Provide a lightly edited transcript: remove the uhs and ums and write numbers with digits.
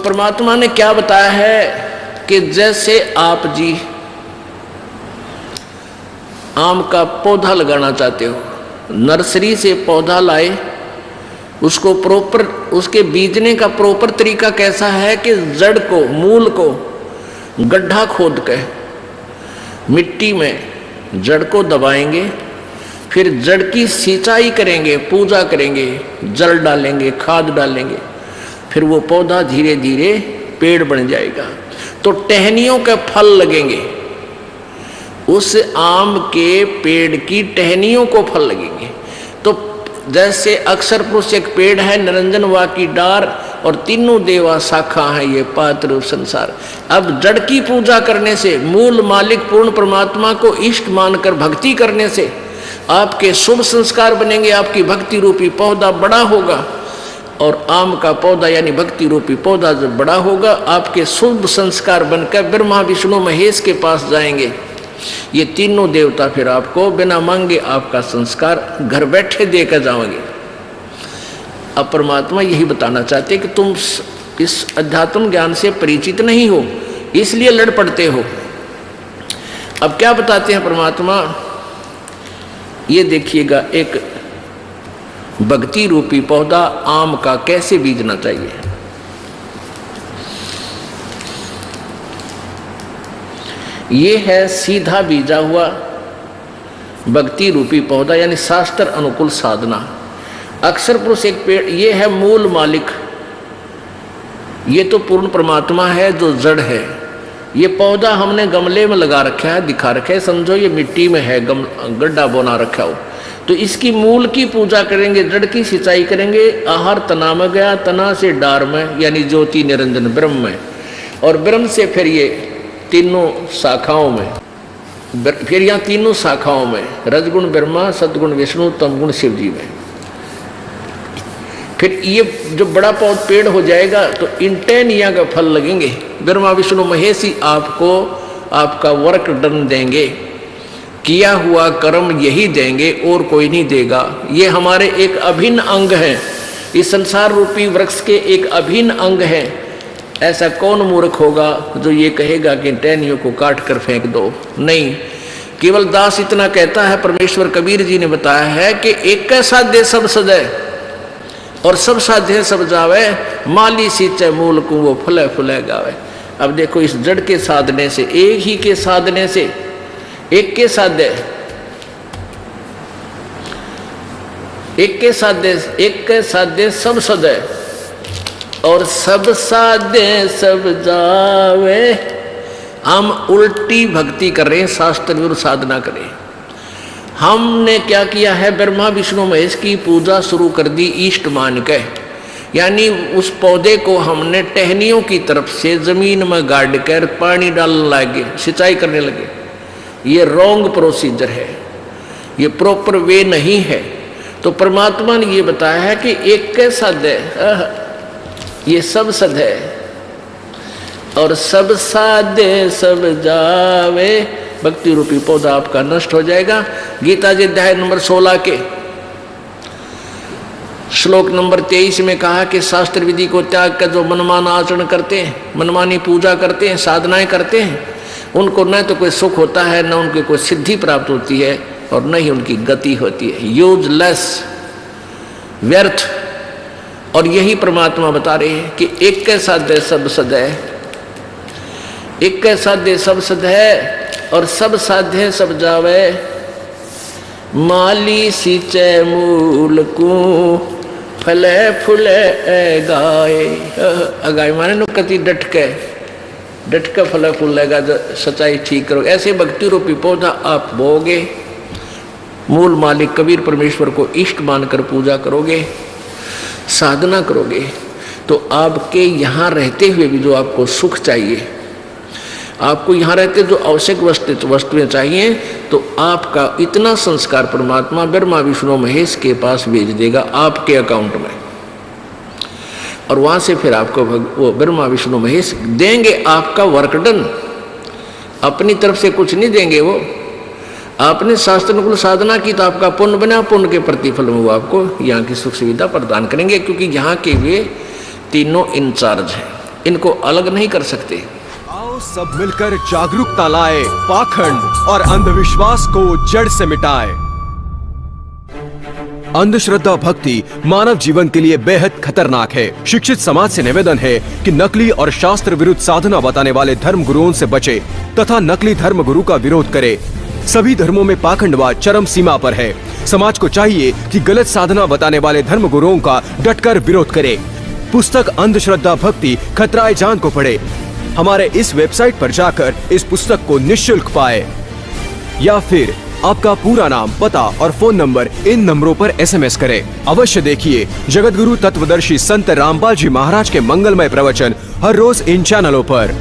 परमात्मा ने क्या बताया है कि जैसे आप जी आम का पौधा लगाना चाहते हो, नर्सरी से पौधा लाए, उसको प्रॉपर, उसके बीजने का प्रॉपर तरीका कैसा है कि जड़ को, मूल को गड्ढा खोद के मिट्टी में जड़ को दबाएंगे, फिर जड़ की सिंचाई करेंगे, पूजा करेंगे, जल डालेंगे, खाद डालेंगे, फिर वो पौधा धीरे धीरे पेड़ बन जाएगा। तो टहनियों के फल लगेंगे, उस आम के पेड़ की टहनियों को फल लगेंगे। तो जैसे अक्षर पुरुष एक पेड़ है, निरंजन वा की डार और तीनों देवा शाखा है ये पात्र संसार। अब जड़ की पूजा करने से, मूल मालिक पूर्ण परमात्मा को इष्ट मानकर भक्ति करने से आपके शुभ संस्कार बनेंगे, आपकी भक्ति रूपी पौधा बड़ा होगा। और आम का पौधा यानी भक्ति रूपी पौधा जब बड़ा होगा, आपके शुभ संस्कार बनकर ब्रह्मा विष्णु महेश के पास जाएंगे। ये तीनों देवता फिर आपको बिना मांगे आपका संस्कार घर बैठे देकर जाओगे। अब परमात्मा यही बताना चाहते कि तुम इस अध्यात्म ज्ञान से परिचित नहीं हो, इसलिए लड़ पड़ते हो। अब क्या बताते हैं परमात्मा, ये देखिएगा, एक भक्ति रूपी पौधा आम का कैसे बीजना चाहिए। ये है सीधा बीजा हुआ भक्ति रूपी पौधा, यानी शास्त्र अनुकूल साधना। अक्षर पुरुष एक पेड़, ये है मूल मालिक, ये तो पूर्ण परमात्मा है जो जड़ है। ये पौधा हमने गमले में लगा रखा है, दिखा रखा है, समझो ये मिट्टी में है, गड्ढा बना रखा हो। तो इसकी मूल की पूजा करेंगे, जड़ की सिंचाई करेंगे। आहार तना में गया, तना से डार में यानी ज्योति निरंजन ब्रह्म में, और ब्रह्म से फिर ये तीनों शाखाओं में, फिर यहाँ तीनों शाखाओं में रजगुण ब्रह्मा, सदगुण विष्णु, तमगुण शिव जी में। फिर ये जो बड़ा पौध पेड़ हो जाएगा तो इन टहनियाँ का फल लगेंगे। ब्रह्मा विष्णु महेश ही आपको आपका वर्क डन देंगे, किया हुआ कर्म यही देंगे और कोई नहीं देगा। ये हमारे एक अभिन्न अंग है, इस संसार रूपी वृक्ष के एक अभिन्न अंग है। ऐसा कौन मूर्ख होगा जो ये कहेगा कि टहनियों को काट कर फेंक दो? नहीं, केवल दास इतना कहता है। परमेश्वर कबीर जी ने बताया है कि एक साध्य सब सदै और सब साध्य सब जावे, माली सींचे मूल को वो फुले फुले गावे। अब देखो, इस जड़ के साधने से, एक ही के साधने से, एक के साध्य, एक के साध्य, एक के साध्य सब सदै और सब साध्य सब जावे। हम उल्टी भक्ति कर रहे हैं, शास्त्र विरुद्ध साधना करें। हमने क्या किया है, ब्रह्मा विष्णु महेश की पूजा शुरू कर दी इष्ट मान के, यानी उस पौधे को हमने टहनियों की तरफ से जमीन में गाड़ कर पानी डालने लगे, सिंचाई करने लगे। ये रॉन्ग प्रोसीजर है, ये प्रॉपर वे नहीं है। तो परमात्मा ने ये बताया है कि एक के साध्य, ये सब सद है और सब साध्य सब जावे। भक्ति रूपी पौधा आपका नष्ट हो जाएगा। गीता जी अध्याय नंबर 16 के श्लोक नंबर 23 में कहा कि शास्त्र विधि को त्याग कर जो मनमाना आचरण करते हैं, मनमानी पूजा करते हैं, साधनाएं करते हैं, उनको न तो कोई सुख होता है, न उनकी कोई सिद्धि प्राप्त होती है और न ही उनकी गति होती है। यूजलेस, व्यर्थ। और यही परमात्मा बता रहे हैं कि एक के साध्य सब सदै, एक के साध्य सब सदै और सब साध्य सब जावे, माली सींचे मूल को फले फुले गाए। गाय माने नुकती डट के फले फूलेगा, सच्चाई ठीक करो। ऐसे भक्ति रूपी पौधा आप बोगे, मूल मालिक कबीर परमेश्वर को इष्ट मानकर पूजा करोगे, साधना करोगे, तो आपके यहाँ रहते हुए भी जो आपको सुख चाहिए, आपको यहाँ रहते जो आवश्यक वस्तुएं चाहिए, तो आपका इतना संस्कार परमात्मा ब्रह्मा विष्णु महेश के पास भेज देगा आपके अकाउंट में। और वहाँ से फिर आपको वो ब्रह्मा विष्णु महेश देंगे आपका वर्क डन। अपनी तरफ से कुछ नहीं देंगे वो। आपने शास्त्रानुकूल साधना की तो आपका पुण्य बना, पुण्य के प्रतिफल में वो आपको यहाँ की सुख सुविधा प्रदान करेंगे, क्योंकि यहाँ के वे तीनों इंचार्ज हैं। इनको अलग नहीं कर सकते। आओ सब मिलकर जागरूकता लाए, पाखंड और अंधविश्वास को जड़ से मिटाए। अंधश्रद्धा भक्ति मानव जीवन के लिए बेहद खतरनाक है। शिक्षित समाज से निवेदन है कि नकली और शास्त्र विरुद्ध साधना बताने वाले धर्म गुरुओं से बचे तथा नकली धर्म गुरु का विरोध करे। सभी धर्मों में पाखंडवाद चरम सीमा पर है। समाज को चाहिए कि गलत साधना बताने वाले धर्म गुरुओं का डटकर विरोध करे। पुस्तक अंधश्रद्धा भक्ति खतराए जान को पढ़े। हमारे इस वेबसाइट पर जाकर इस पुस्तक को निःशुल्क पाए, या फिर आपका पूरा नाम, पता और फोन नंबर इन नंबरों पर SMS करें। अवश्य देखिए जगतगुरु तत्वदर्शी संत रामपाल जी महाराज के मंगलमय प्रवचन हर रोज इन चैनलों पर।